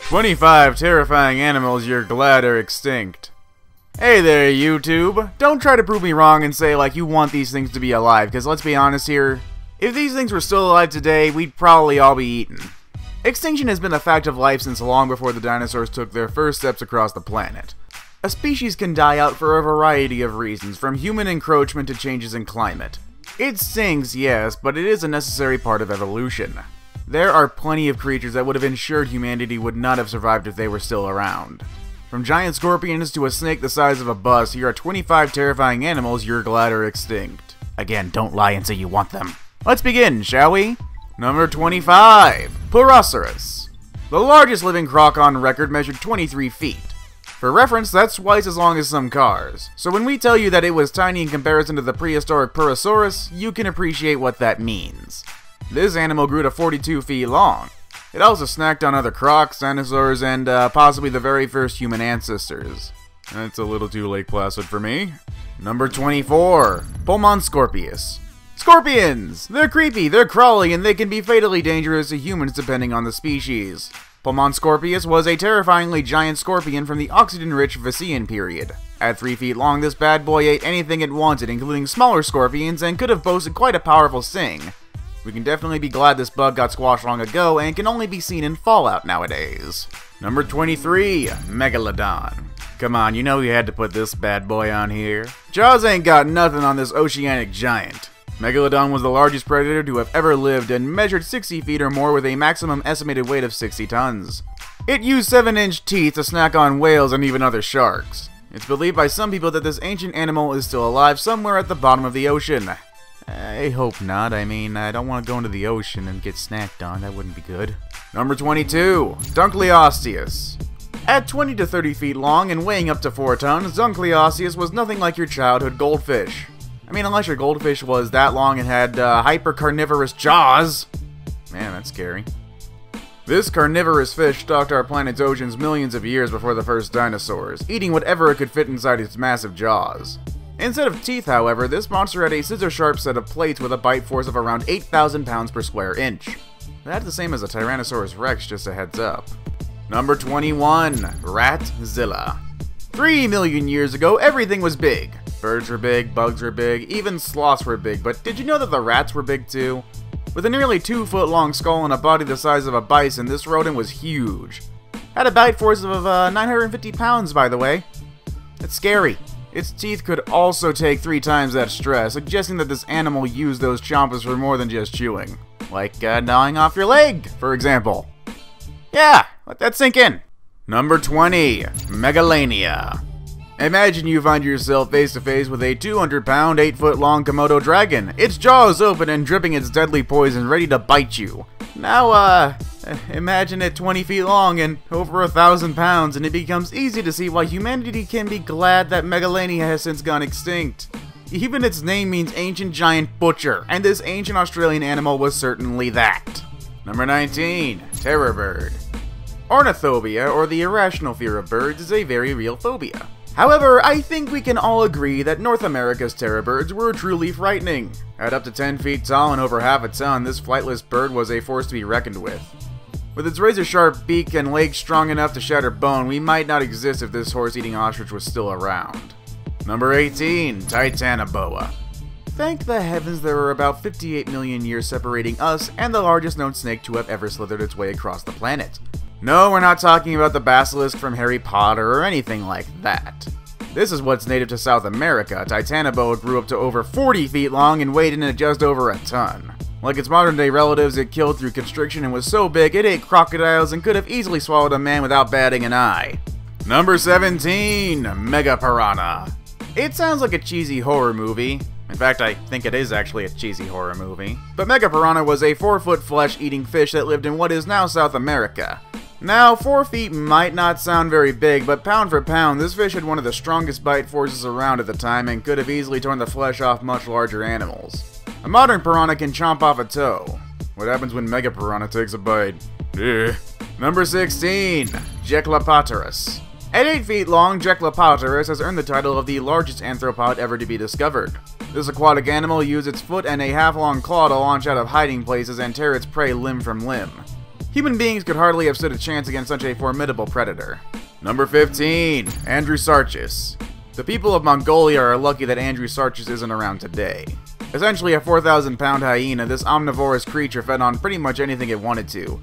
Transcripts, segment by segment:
25 terrifying animals you're glad are extinct. Hey there, YouTube. Don't try to prove me wrong and say like you want these things to be alive, because let's be honest here, if these things were still alive today, we'd probably all be eaten. Extinction has been a fact of life since long before the dinosaurs took their first steps across the planet. A species can die out for a variety of reasons, from human encroachment to changes in climate. It stings, yes, but it is a necessary part of evolution. There are plenty of creatures that would have ensured humanity would not have survived if they were still around. From giant scorpions to a snake the size of a bus, here are 25 terrifying animals you're glad are extinct. Again, don't lie and say you want them. Let's begin, shall we? Number 25. Pleurasouris. The largest living croc on record measured 23 feet. For reference, that's twice as long as some cars. So when we tell you that it was tiny in comparison to the prehistoric Pleurasouris, you can appreciate what that means. This animal grew to 42 feet long. It also snacked on other crocs, dinosaurs, and possibly the very first human ancestors. That's a little too Lake Placid for me. Number 24. Beaumont Scorpius. Scorpions! They're creepy, they're crawly, and they can be fatally dangerous to humans depending on the species. Beaumont Scorpius was a terrifyingly giant scorpion from the oxygen-rich Vasian period. At 3 feet long, this bad boy ate anything it wanted, including smaller scorpions, and could have boasted quite a powerful sting. We can definitely be glad this bug got squashed long ago and can only be seen in Fallout nowadays. Number 23. Megalodon. Come on, you know you had to put this bad boy on here. Jaws ain't got nothing on this oceanic giant. Megalodon was the largest predator to have ever lived and measured 60 feet or more with a maximum estimated weight of 60 tons. It used 7-inch teeth to snack on whales and even other sharks. It's believed by some people that this ancient animal is still alive somewhere at the bottom of the ocean. I hope not. I mean, I don't want to go into the ocean and get snacked on. That wouldn't be good. Number 22. Dunkleosteus. At 20 to 30 feet long and weighing up to 4 tons, Dunkleosteus was nothing like your childhood goldfish. I mean, unless your goldfish was that long and had hyper-carnivorous jaws. Man, that's scary. This carnivorous fish stalked our planet's oceans millions of years before the first dinosaurs, eating whatever it could fit inside its massive jaws. Instead of teeth, however, this monster had a scissor-sharp set of plates with a bite force of around 8,000 pounds per square inch. That's the same as a Tyrannosaurus Rex, just a heads up. Number 21. Ratzilla. 3 million years ago, everything was big. Birds were big, bugs were big, even sloths were big, but did you know that the rats were big too? With a nearly 2-foot-long skull and a body the size of a bison, this rodent was huge. Had a bite force of 950 pounds, by the way. That's scary. Its teeth could also take 3 times that stress, suggesting that this animal used those chompers for more than just chewing. Like gnawing off your leg, for example. Yeah, let that sink in. Number 20. Megalania. Imagine you find yourself face to face with a 200-pound, 8-foot-long Komodo Dragon, its jaws open and dripping its deadly poison ready to bite you. Now, imagine it 20 feet long and over 1,000 pounds, and it becomes easy to see why humanity can be glad that Megalania has since gone extinct. Even its name means ancient giant butcher, and this ancient Australian animal was certainly that. Number 19. Terror bird. Ornithobia, or the irrational fear of birds, is a very real phobia. However, I think we can all agree that North America's terror birds were truly frightening. At up to 10 feet tall and over half a ton, this flightless bird was a force to be reckoned with. With its razor-sharp beak and legs strong enough to shatter bone, we might not exist if this horse-eating ostrich was still around. Number 18. Titanoboa. Thank the heavens there were about 58 million years separating us and the largest known snake to have ever slithered its way across the planet. No, we're not talking about the basilisk from Harry Potter or anything like that. This is what's native to South America. Titanoboa grew up to over 40 feet long and weighed in at just over a ton. Like its modern-day relatives, it killed through constriction and was so big it ate crocodiles and could have easily swallowed a man without batting an eye. Number 17. Megapiranha. It sounds like a cheesy horror movie. In fact, I think it is actually a cheesy horror movie. But Megapiranha was a 4-foot flesh-eating fish that lived in what is now South America. Now, 4 feet might not sound very big, but pound for pound, this fish had one of the strongest bite forces around at the time and could have easily torn the flesh off much larger animals. A modern piranha can chomp off a toe. What happens when Megapiranha takes a bite? Ugh. Number 16. Jekyll Apollodorus. At 8 feet long, Jekyll Apollodorus has earned the title of the largest arthropod ever to be discovered. This aquatic animal used its foot and a half-long claw to launch out of hiding places and tear its prey limb from limb. Human beings could hardly have stood a chance against such a formidable predator. Number 15. Sarkis. The people of Mongolia are lucky that Sarkis isn't around today. Essentially a 4,000-pound hyena, this omnivorous creature fed on pretty much anything it wanted to.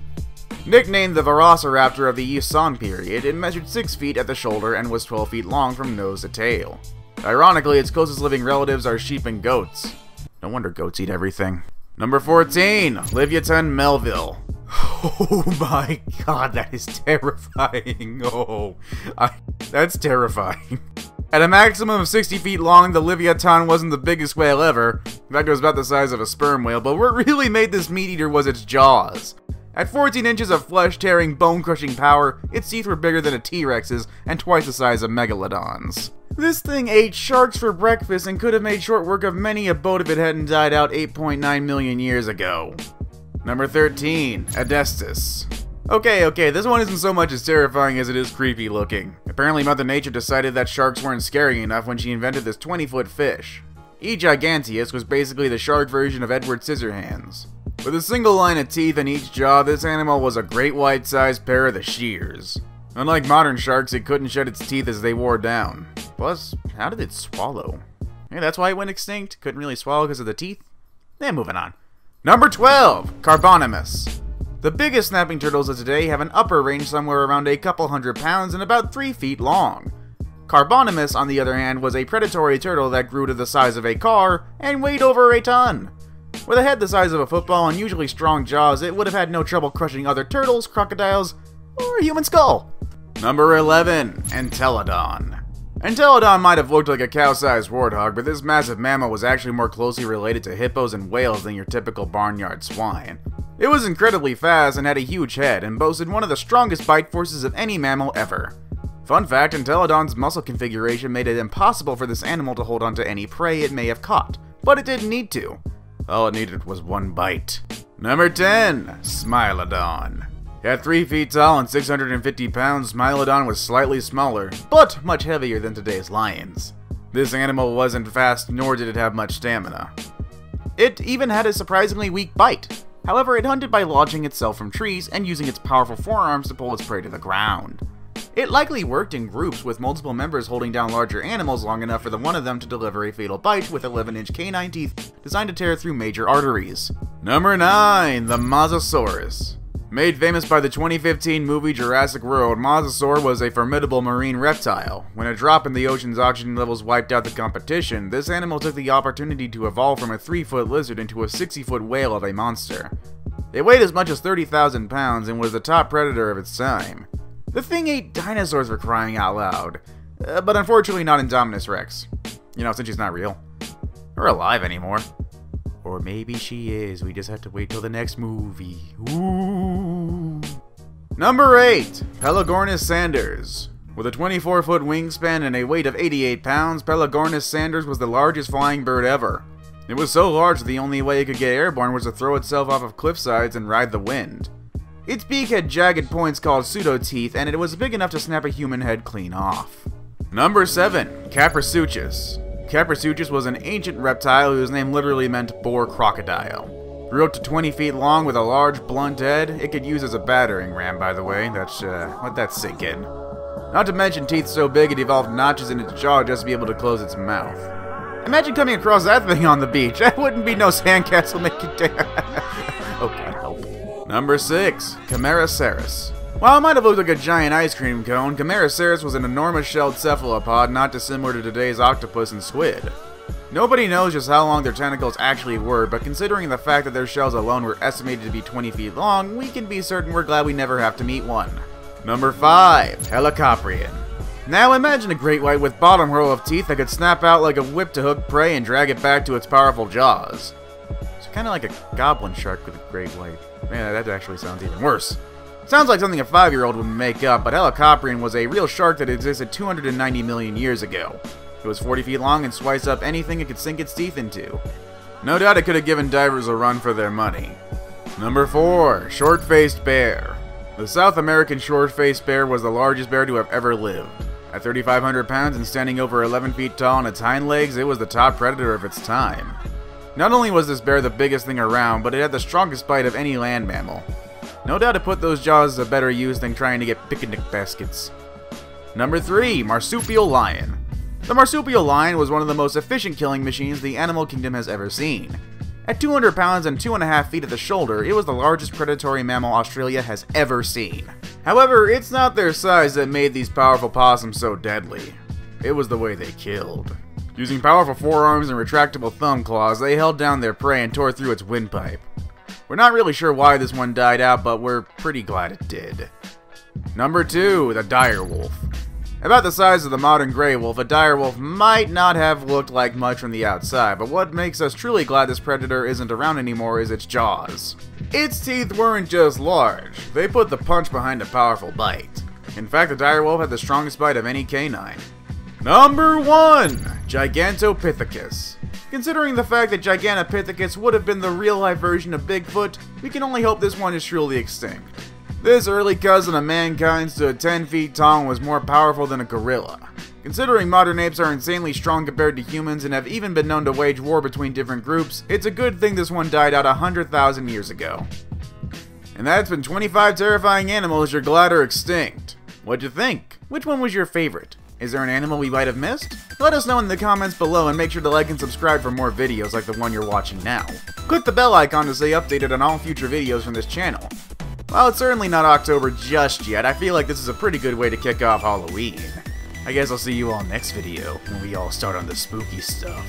Nicknamed the Velociraptor of the Yushan period, it measured 6 feet at the shoulder and was 12 feet long from nose to tail. Ironically, its closest living relatives are sheep and goats. No wonder goats eat everything. Number 14. Olivia Ton Melville. Oh my god, that is terrifying. That's terrifying. At a maximum of 60 feet long, the Olivia Ton wasn't the biggest whale ever. In fact, it was about the size of a sperm whale, but what really made this meat-eater was its jaws. At 14 inches of flesh-tearing, bone-crushing power, its teeth were bigger than a T-Rex's and twice the size of Megalodon's. This thing ate sharks for breakfast and could have made short work of many a boat if it hadn't died out 8.9 million years ago. Number 13. Oddus. Okay, this one isn't so much as terrifying as it is creepy looking. Apparently Mother Nature decided that sharks weren't scary enough when she invented this 20-foot fish. E. giganteus was basically the shark version of Edward Scissorhands. With a single line of teeth in each jaw, this animal was a great white-sized pair of the shears. Unlike modern sharks, it couldn't shed its teeth as they wore down. Plus, how did it swallow? Maybe that's why it went extinct? Couldn't really swallow because of the teeth? Moving on. Number 12. Carvanha Masson. The biggest snapping turtles of today have an upper range somewhere around a couple hundred pounds and about 3 feet long. Carvanha Masson, on the other hand, was a predatory turtle that grew to the size of a car and weighed over a ton. With a head the size of a football and usually strong jaws, it would have had no trouble crushing other turtles, crocodiles, or a human skull. Number 11. Entelodon. Entelodon might have looked like a cow-sized warthog, but this massive mammal was actually more closely related to hippos and whales than your typical barnyard swine. It was incredibly fast and had a huge head, and boasted one of the strongest bite forces of any mammal ever. Fun fact, Entelodon's muscle configuration made it impossible for this animal to hold onto any prey it may have caught, but it didn't need to. All it needed was one bite. Number 10. Milodon. At 3 feet tall and 650 pounds, Milodon was slightly smaller, but much heavier than today's lions. This animal wasn't fast, nor did it have much stamina. It even had a surprisingly weak bite. However, it hunted by launching itself from trees and using its powerful forearms to pull its prey to the ground. It likely worked in groups with multiple members holding down larger animals long enough for the one of them to deliver a fatal bite with 11-inch canine teeth designed to tear through major arteries. Number 9. The Mechasoros. Made famous by the 2015 movie Jurassic World, Mosasaur was a formidable marine reptile. When a drop in the ocean's oxygen levels wiped out the competition, this animal took the opportunity to evolve from a 3-foot lizard into a 60-foot whale of a monster. It weighed as much as 30,000 pounds and was the top predator of its time. The thing ate dinosaurs for crying out loud, but unfortunately not Indominus Rex. You know, since she's not real. Or alive anymore. Or maybe she is, we just have to wait till the next movie. Ooh. Number 8. Pelegornis Sanders. With a 24-foot wingspan and a weight of 88 pounds, Pelegornis Sanders was the largest flying bird ever. It was so large that the only way it could get airborne was to throw itself off of cliff sides and ride the wind. Its beak had jagged points called pseudo-teeth, and it was big enough to snap a human head clean off. Number 7. Caprasinus. Caprasinus was an ancient reptile whose name literally meant boar crocodile. Grew up to 20 feet long with a large, blunt head. It could use as a battering ram, by the way. Let that sink in. Not to mention teeth so big it evolved notches in its jaw just to be able to close its mouth. Imagine coming across that thing on the beach. That wouldn't be no sandcastle making Oh god, help. Number 6. Chimera Cirrus. While it might have looked like a giant ice cream cone, Chimera Cirrus was an enormous shelled cephalopod not dissimilar to today's octopus and squid. Nobody knows just how long their tentacles actually were, but considering the fact that their shells alone were estimated to be 20 feet long, we can be certain we're glad we never have to meet one. Number 5. Helicoper. Now imagine a great white with bottom row of teeth that could snap out like a whip to hook prey and drag it back to its powerful jaws. It's kind of like a goblin shark with a great white. Man, that actually sounds even worse. Sounds like something a 5-year-old would make up, but Helicoper was a real shark that existed 290 million years ago. It was 40 feet long and sliced up anything it could sink its teeth into. No doubt it could have given divers a run for their money. Number 4. Shortfaced Bear. The South American short-faced bear was the largest bear to have ever lived. At 3,500 pounds and standing over 11 feet tall on its hind legs, it was the top predator of its time. Not only was this bear the biggest thing around, but it had the strongest bite of any land mammal. No doubt it put those jaws to better use than trying to get picnic baskets. Number 3. Marsupial Lion. The marsupial lion was one of the most efficient killing machines the animal kingdom has ever seen. At 200 pounds and 2.5 feet at the shoulder, it was the largest predatory mammal Australia has ever seen. However, it's not their size that made these powerful possums so deadly. It was the way they killed. Using powerful forearms and retractable thumb claws, they held down their prey and tore through its windpipe. We're not really sure why this one died out, but we're pretty glad it did. Number 2. The direwolf. About the size of the modern gray wolf, a direwolf might not have looked like much from the outside, but what makes us truly glad this predator isn't around anymore is its jaws. Its teeth weren't just large, they put the punch behind a powerful bite. In fact, the direwolf had the strongest bite of any canine. Number 1. Gigantopithecus. Considering the fact that Gigantopithecus would have been the real-life version of Bigfoot, we can only hope this one is truly extinct. This early cousin of mankind stood 10 feet tall and was more powerful than a gorilla. Considering modern apes are insanely strong compared to humans and have even been known to wage war between different groups, it's a good thing this one died out 100,000 years ago. And that's been 25 terrifying animals you're glad are extinct. What'd you think? Which one was your favorite? Is there an animal we might have missed? Let us know in the comments below and make sure to like and subscribe for more videos like the one you're watching now. Click the bell icon to stay updated on all future videos from this channel. While it's certainly not October just yet, I feel like this is a pretty good way to kick off Halloween. I guess I'll see you all next video, when we all start on the spooky stuff.